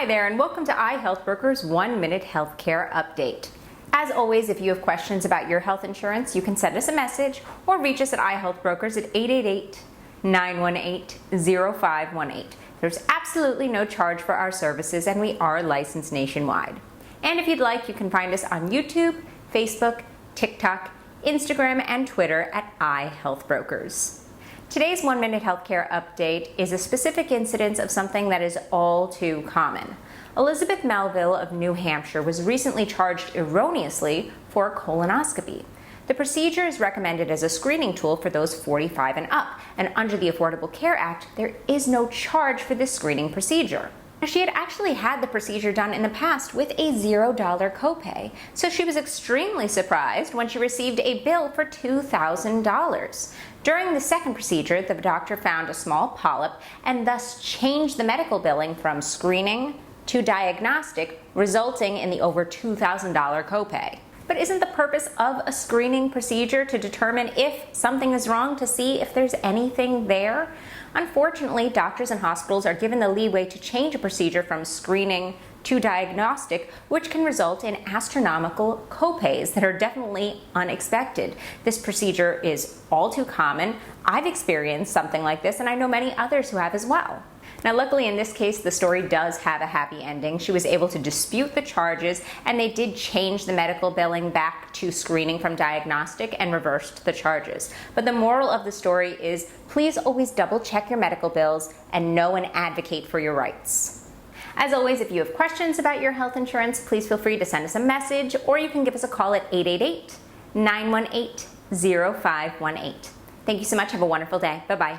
Hi there, and welcome to iHealthBrokers 1-Minute Healthcare Update. As always, if you have questions about your health insurance, you can send us a message or reach us at iHealthBrokers at 888-918-0518. There's absolutely no charge for our services, and we are licensed nationwide. And if you'd like, you can find us on YouTube, Facebook, TikTok, Instagram, and Twitter at iHealthBrokers. Today's 1-Minute Healthcare Update is a specific incidence of something that is all too common. Elizabeth Meliville of New Hampshire was recently charged erroneously for a colonoscopy. The procedure is recommended as a screening tool for those 45 and up, and under the Affordable Care Act, there is no charge for this screening procedure. She had actually had the procedure done in the past with a $0 copay, so she was extremely surprised when she received a bill for $2,000. During the second procedure, the doctor found a small polyp and thus changed the medical billing from screening to diagnostic, resulting in the over $2,000 copay. But isn't the purpose of a screening procedure to determine if something is wrong, to see if there's anything there? Unfortunately, doctors and hospitals are given the leeway to change a procedure from screening to diagnostic, which can result in astronomical copays that are definitely unexpected. This procedure is all too common. I've experienced something like this, and I know many others who have as well. Now, luckily in this case, the story does have a happy ending. She was able to dispute the charges, and they did change the medical billing back to screening from diagnostic and reversed the charges. But the moral of the story is, please always double check your medical bills and know and advocate for your rights. As always, if you have questions about your health insurance, please feel free to send us a message, or you can give us a call at 888-918-0518. Thank you so much. Have a wonderful day. Bye-bye.